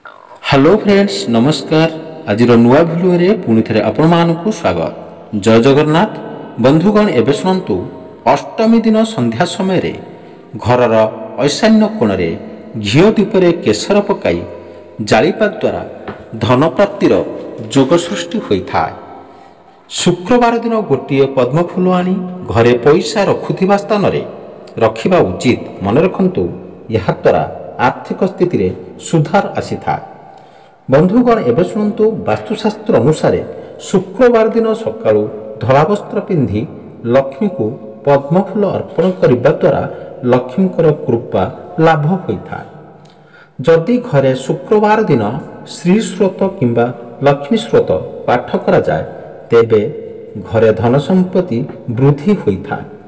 Hello friends नमस्कार। आज नुआ भिडियो पुणी थे आपण मानकु स्वागत। जय जगन्नाथ। बंधुगण एबे शुणु। अष्टमी दिन संध्या समय घरर ईशान्य कोण घीओ दीपरे केसर पकाई जालिपा द्वारा धन प्राप्तिर जोग सृष्टि होता है। शुक्रवार दिन गोटे पद्मफूल आनी घरे पैसा रखुथिबा स्थान रे रखिबा उचित। मन रखंतु यह द्वारा आर्थिक स्थिति रे सुधार आसी था। बंधुगण एबे शुणु। वास्तुशास्त्र अनुसार शुक्रवार दिन सकाळु धला वस्त्र पिंधि लक्ष्मी को पद्मफूल अर्पण करने द्वारा लक्ष्मीकर कृपा लाभ होता है। जदि घरे शुक्रवार दिन श्री स्रोत किंबा लक्ष्मी स्रोत पाठ करा जाए तेबे घरे धन संपत्ति वृद्धि होता है।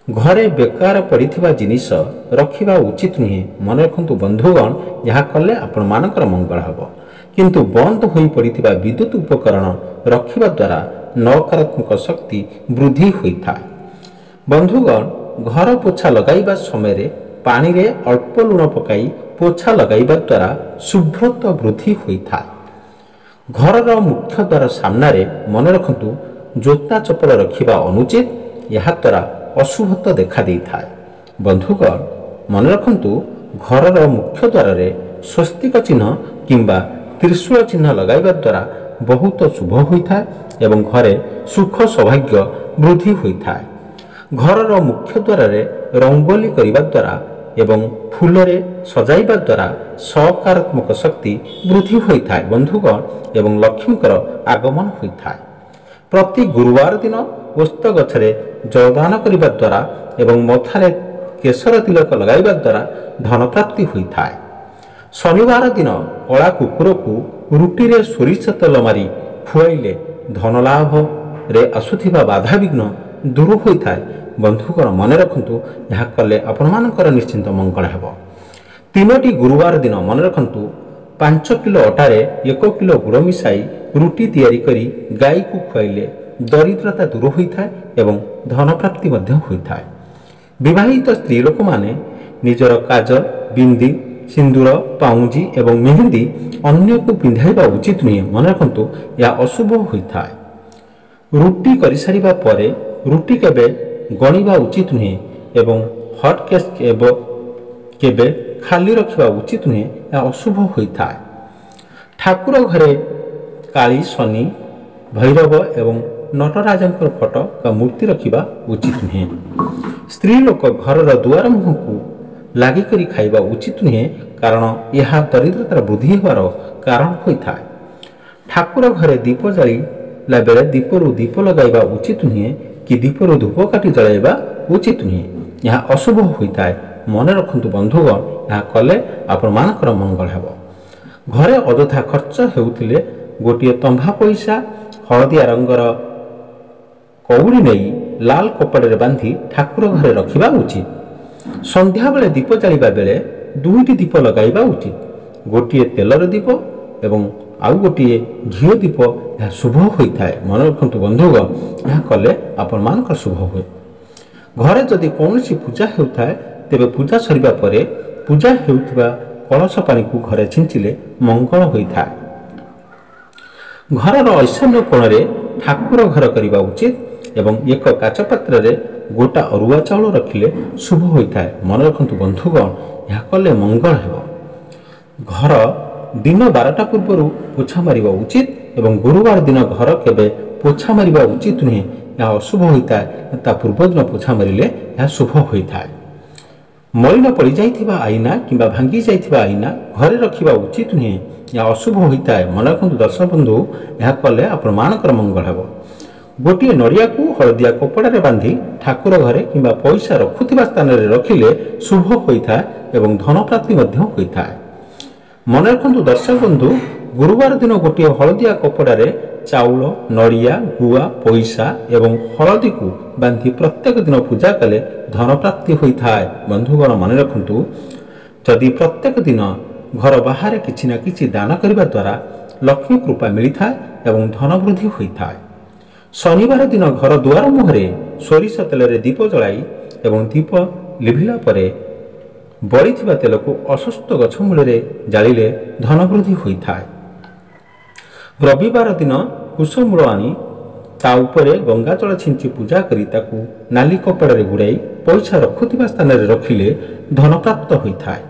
घरे बेकार पड़िथिबा जिनिस रखिबा उचित नुहे। मन रखंतु बंधुगण यह कले आपण मानकर मंगल हब। किंतु बंद होई पड़िथिबा विद्युत उपकरण रखिबा द्वारा नकारात्मक शक्ति वृद्धि होता है। बंधुगण घर पोछा लगाइबा समय पानी रे अल्प लुण पकाई पोछा लगाइबा द्वारा शुभ्रता वृद्धि होता है। घरर मुख्य द्वार सामने मन रखंतु जोता चपल रखिबा अनुचित। यह द्वारा अशुभता देखा देता है। बंधुगण मन रखंतु घरर मुख्य द्वार रे स्वस्तिक चिन्ह किंबा त्रिशूल चिन्ह लगाइबा द्वारा बहुत शुभ होता है एवं घरे सुख सौभाग्य वृद्धि होता है। घरर मुख्य द्वार रे रंगोली करिबा द्वारा एवं फूल रे सजाइबा द्वारा सकारात्मक शक्ति वृद्धि होता है। बंधुगण एवं लक्ष्मीकर आगमन होता है। प्रति गुरुवार दिन ओस्त गछरे जलदान करने द्वारा एवं मथारे केसर तिलक लगाइबा द्वारा धन प्राप्ति होता है। शनिवार दिन कला कुकुर को रुटी रे सोरिष तेल मारी खुआइले धन लाभ रे आसुथिबा बाधा विघ्न दूर होता है। बंधुगण मन रखंतु यह कले आपण मानकर निश्चिंत मंगल हेब। 3टी गुरुवार दिन मन रखंतु 5 किलो अटारे 1 किलो गुड़ मिसाई रुटी तैयारी करी गाई को खुआइले दरिद्रता दूर होता है एवं धन प्राप्ति मध्य होता है। विवाहित स्त्री लोक माने निजर काजल बिंदी सिंदूर पाउंजी एवं मेहंदी अन्य को पिंधाइबा उचित नुहे। मन रखंतु यह अशुभ होता है। रुटी कर सारिबा परे रुटी केबे गणिबा उचित नुहे एवं हॉटकेस केबे खाली रखिबा उचित नुहे। यह अशुभ होता है। ठाकुर घरे काली शनि भैरव एवं नटराजंकर फोटो का मूर्ति रखिबा उचित नुहे। स्त्री लोक घरर दुआर मुह को लागिकरी खाइबा उचित नुहे कारण यह दरिद्रतार वृद्धि होवार कारण होता है। ठाकुर घरे दीप जाइला बेले दीपरू दीप लगाइबा उचित नुहे कि दीपरू धूप काटी जलाइबा उचित नुहे। यह अशुभ होता है। मन रखंतु बंधुगण यह कले आपण मानकर मंगल हेब। घरे अଯଥା खर्च हेउथिले गोटे तंभा पैसा हलदिया रंगर कौड़ी नहीं लाल कपड़े बांधि ठाकुर घरे रखिबा उचित। संध्या बेले दीप जालिबा बेले 2टी दीप लगाइबा उचित। गोटे तेलर दीप एवं आउ गोटे घीओ दीप यह शुभ होता है। मन रखंतु बंधुगण यह कले आपण मानकर शुभ हुए। घरे जदि कौनसी पूजा होता है तेबे पूजा सरिबा परे पूजा हेउथिबा कलश पानी को घरे छिंचिले मंगल होता है। घरर ईशान्य कोण ठाकुर घर करने उचित एवं एक काच पात्र रे गोटा अरुआ चाउल रखिले शुभ होता है। मन रखंतु बंधुगण यह कले मंगल हेब। घर दिन 12टा पूर्व पोछा मारिबा उचित एवं गुरुवार दिन घर केबे पोछा मारिबा उचित नुहे। यह अशुभ होता है। ता पूर्व दिन पोछा मारिले यह शुभ होता है। मलिन पड़ जाइथिबा आईना किंबा भांगी जाइथिबा आईना घरे रखिबा उचित नुहे। यह अशुभ होता है। मन रखंतु दर्शक बंधु यह कले आपण मानकर मंगल हेब। गोटे नड़िया को हलदिया कपड़ा रे बांधि ठाकुर घरे किंबा पैसा रखुथिबा स्थान रे रखिले शुभ होता है एवं धन प्राप्ति मध्य होता है। मन रखंतु दर्शक बंधु गुरुवार दिन गोटे हलदिया कपड़ा रे चाउल नड़िया गुआ पैसा एवं हलदी को बांधि प्रत्येक दिन पूजा कले धन प्राप्ति होता है। बंधुगण मन रखंतु जदि प्रत्येक दिन घर बाहर किछि ना किछि दान करने द्वारा लक्ष्मी कृपा मिलता है एवं धन वृद्धि होता है। शनिवार दिन घर दुआर मुहरे सोरिष तेल रे दीप जलाई एवं दीप लिभिला परे ବଳିଥିବା ତେଲକୁ ଅସୁସ୍ଥ ଗଛ ମୂଳରେ ଜାଳିଲେ ଧନ ବୃଦ୍ଧି ହୋଇଥାଏ। ରବିବାର ଦିନ କୁଶମୂଳ ଆଣି ତା ଉପରେ ଗଙ୍ଗାଜଳ ଛିଞ୍ଚି ପୂଜା କରି ତାକୁ ନାଲି କପଡ଼ାରେ ଗୁଡ଼ାଇ ପଇସା ରଖୁଥିବା ସ୍ଥାନରେ ରଖିଲେ ଧନପ୍ରାପ୍ତ ହୋଇଥାଏ।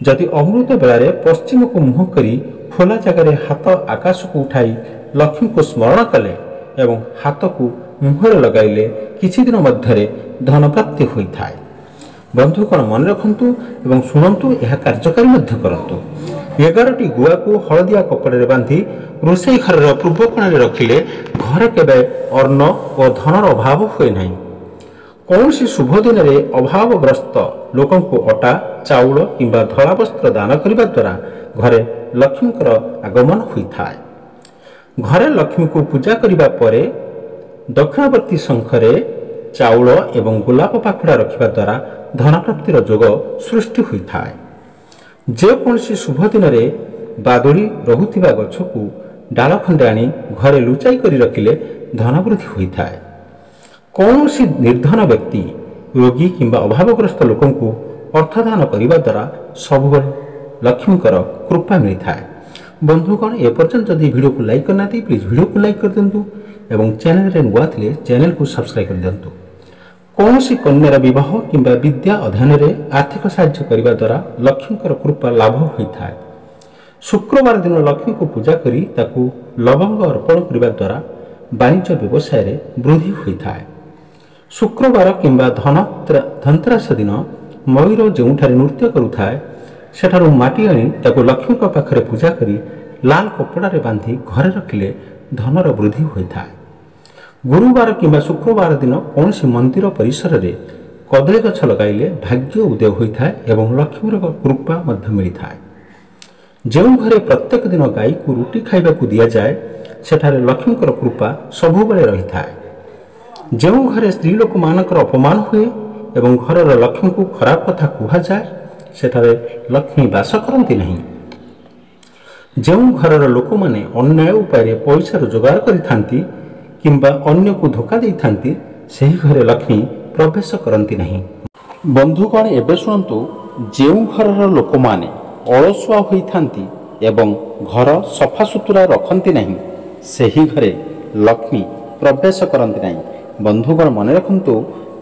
ଯଦି ଅମୃତ ବେଳାରେ ପଶ୍ଚିମକୁ ମୁହଁ କରି ଖୋଲା ଜାଗାରେ ହାତ ଆକାଶକୁ ଉଠାଇ ଲକ୍ଷ୍ମୀଙ୍କୁ ସ୍ମରଣ କଲେ ଏବଂ ହାତକୁ ମୁହଁରେ ଲଗାଇଲେ କିଛି ଦିନ ମଧ୍ୟରେ ଧନପ୍ରାପ୍ତି ହୋଇଥାଏ। ବନ୍ଧୁଗଣ ମନେ ରଖନ୍ତୁ ଏବଂ ଶୁଣନ୍ତୁ, ଏହା କାର୍ଯ୍ୟକାରୀ ମଧ୍ୟ କରନ୍ତୁ। 11ଟି ଗୁଆକୁ ହଳଦିଆ କପଡ଼ାରେ ବାନ୍ଧି ରୋଷେଇ ଘରର ପୂର୍ବ କୋଣରେ ରଖିଲେ ଘରେ କେବେ ଅନ୍ନ ଓ ଧନର ଅଭାବ ହୁଏ ନାହିଁ। କୌଣସି ଶୁଭ ଦିନରେ ଅଭାବଗ୍ରସ୍ତ ଲୋକଙ୍କୁ ଅଟା, ଚାଉଳ କିମ୍ବା ଧଳା ବସ୍ତ୍ର ଦାନ କରିବା ଦ୍ୱାରା ଘରେ ଲକ୍ଷ୍ମୀଙ୍କର ଆଗମନ ହୋଇଥାଏ। ଘରେ ଲକ୍ଷ୍ମୀଙ୍କୁ ପୂଜା କରିବା ପରେ ଦକ୍ଷିଣବର୍ତ୍ତୀ ଶଙ୍ଖରେ ଚାଉଳ ଏବଂ ଗୋଲାପ ପାଖୁଡ଼ା ରଖିବା ଦ୍ୱାରା ଧନପ୍ରାପ୍ତିର ଯୋଗ ସୃଷ୍ଟି ହୋଇଥାଏ। ଯେକୌଣସି ଶୁଭ ଦିନରେ ବାଦୁଡ଼ି ରହୁଥିବା ଗଛକୁ ଡାଳ ଖଣ୍ଡେ ଆଣି ଘରେ ଲୁଚାଇ କରି ରଖିଲେ ଧନବୃଦ୍ଧି ହୋଇଥାଏ। କୌଣସି ନିର୍ଧନ ବ୍ୟକ୍ତି, ରୋଗୀ କିମ୍ବା ଅଭାବଗ୍ରସ୍ତ ଲୋକଙ୍କୁ ଅର୍ଥଦାନ କରିବା ଦ୍ୱାରା ସବୁବେଳେ ଲକ୍ଷ୍ମୀଙ୍କର କୃପା ମିଳିଥାଏ। ବନ୍ଧୁଗଣ, ଏପର୍ଯ୍ୟନ୍ତ ଯଦି ଭିଡ଼ିଓକୁ ଲାଇକ୍ କରିନାହାନ୍ତି ପ୍ଲିଜ୍ ଭିଡ଼ିଓକୁ ଲାଇକ୍ କରିଦିଅନ୍ତୁ ଏବଂ ଚ୍ୟାନେଲରେ ନୂଆ ଥିଲେ ଚ୍ୟାନେଲକୁ ସବସ୍କ୍ରାଇବ୍ କରିଦିଅନ୍ତୁ। କୌଣସି କନ୍ୟାର ବିବାହ କିମ୍ବା ବିଦ୍ୟା ଅଧ୍ୟୟନରେ ଆର୍ଥିକ ସାହାଯ୍ୟ କରିବା ଦ୍ୱାରା ଲକ୍ଷ୍ମୀଙ୍କର କୃପା ଲାଭ ହୋଇଥାଏ। ଶୁକ୍ରବାର ଦିନ ଲକ୍ଷ୍ମୀଙ୍କୁ ପୂଜା କରି ତାକୁ ଲବଙ୍ଗ ଅର୍ପଣ କରିବା ଦ୍ୱାରା ବାଣିଜ୍ୟ ବ୍ୟବସାୟରେ ବୃଦ୍ଧି ହୋଇଥାଏ। ଶୁକ୍ରବାର କିମ୍ବା ଧନତେରସ ଦିନ ମୟୂର ଯେଉଁଠାରେ ନୃତ୍ୟ କରୁଥାଏ ସେଠାରୁ ମାଟି ଆଣି ତାକୁ ଲକ୍ଷ୍ମୀଙ୍କ ପାଖରେ ପୂଜା କରି ଲାଲ କପଡ଼ାରେ ବାନ୍ଧି ଘରେ ରଖିଲେ ଧନର ବୃଦ୍ଧି ହୋଇଥାଏ। ଗୁରୁବାର କିମ୍ବା ଶୁକ୍ରବାର ଦିନ କୌଣସି ମନ୍ଦିର ପରିସରରେ କଦଳୀ ଗଛ ଲଗାଇଲେ ଭାଗ୍ୟ ଉଦୟ ହୋଇଥାଏ ଏବଂ ଲକ୍ଷ୍ମୀର କୃପା ମଧ୍ୟ ମିଳିଥାଏ। ଯେଉଁ ଘରେ ପ୍ରତ୍ୟେକ ଦିନ ଗାଈକୁ ରୁଟି ଖାଇବାକୁ ଦିଆଯାଏ ସେଠାରେ ଲକ୍ଷ୍ମୀଙ୍କର କୃପା ସବୁବେଳେ ରହିଥାଏ। ଯେଉଁ ଘରେ ସ୍ତ୍ରୀ ଲୋକମାନଙ୍କର ଅପମାନ ହୁଏ ଏବଂ ଘରର ଲକ୍ଷ୍ମୀଙ୍କୁ ଖରାପ କଥା କୁହାଯାଏ ସେଠାରେ ଲକ୍ଷ୍ମୀ ବାସ କରନ୍ତି ନାହିଁ। ଯେଉଁ ଘରର ଲୋକମାନେ ଅନ୍ୟାୟ ଉପାୟରେ ପଇସା ରୋଜଗାର କରିଥାନ୍ତି କିମ୍ବା ଅନ୍ୟକୁ ଧୋକା ଦେଇଥାନ୍ତି ସେହି ଘରେ ଲକ୍ଷ୍ମୀ ପ୍ରବେଶ କରନ୍ତି ନାହିଁ। ବନ୍ଧୁଗଣ, ଏବେ ଶୁଣନ୍ତୁ, ଯେଉଁ ଘରର ଲୋକମାନେ ଅଳସୁଆ ହୋଇଥାନ୍ତି ଏବଂ ଘର ସଫାସୁତୁରା ରଖନ୍ତି ନାହିଁ ସେହି ଘରେ ଲକ୍ଷ୍ମୀ ପ୍ରବେଶ କରନ୍ତି ନାହିଁ। ବନ୍ଧୁଗଣ ମନେ ରଖନ୍ତୁ,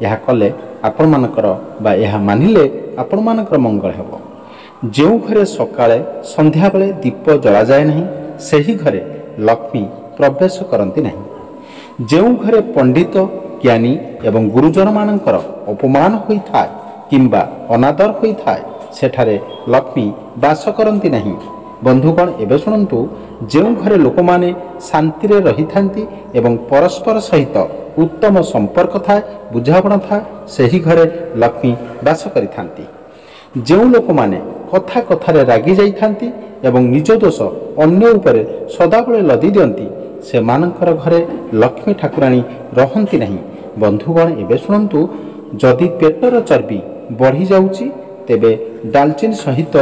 ଏହା କଲେ ଆପଣମାନଙ୍କର ବା ଏହା ମାନିଲେ ଆପଣମାନଙ୍କର ମଙ୍ଗଳ ହେବ। ଯେଉଁ ଘରେ ସକାଳେ ସନ୍ଧ୍ୟାବେଳେ ଦୀପ ଜଳାଯାଏ ନାହିଁ ସେହି ଘରେ ଲକ୍ଷ୍ମୀ ପ୍ରବେଶ କରନ୍ତି ନାହିଁ। ଯେଉଁ ଘରେ ପଣ୍ଡିତ, ଜ୍ଞାନୀ ଏବଂ ଗୁରୁଜନମାନଙ୍କର ଅପମାନ ହୋଇଥାଏ କିମ୍ବା ଅନାଦର ହୋଇଥାଏ ସେଠାରେ ଲକ୍ଷ୍ମୀ ବାସ କରନ୍ତି ନାହିଁ। ବନ୍ଧୁଗଣ, ଏବେ ଶୁଣନ୍ତୁ, ଯେଉଁ ଘରେ ଲୋକମାନେ ଶାନ୍ତିରେ ରହିଥାନ୍ତି ଏବଂ ପରସ୍ପର ସହିତ ଉତ୍ତମ ସମ୍ପର୍କ ଥାଏ, ବୁଝାମଣା ଥାଏ ସେହି ଘରେ ଲକ୍ଷ୍ମୀ ବାସ କରିଥାନ୍ତି। ଯେଉଁ ଲୋକମାନେ କଥା କଥାରେ ରାଗି ଯାଇଥାନ୍ତି ଏବଂ ନିଜ ଦୋଷ ଅନ୍ୟ ଉପରେ ସଦାବେଳେ ଲଦି ଦିଅନ୍ତି ସେମାନଙ୍କର ଘରେ ଲକ୍ଷ୍ମୀ ଠାକୁରାଣୀ ରହନ୍ତି ନାହିଁ। ବନ୍ଧୁଗଣ, ଏବେ ଶୁଣନ୍ତୁ, ଯଦି ପେଟର ଚର୍ବି ବଢ଼ିଯାଉଛି ତେବେ ଡାଲଚିନି ସହିତ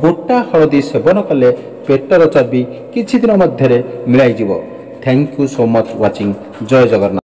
ଗୋଟା ହଳଦୀ ସେବନ କଲେ ପେଟର ଚର୍ବି କିଛି ଦିନ ମଧ୍ୟରେ ମିଳାଇଯିବ। Thank you so much watching. ଜୟ ଜଗନ୍ନାଥ।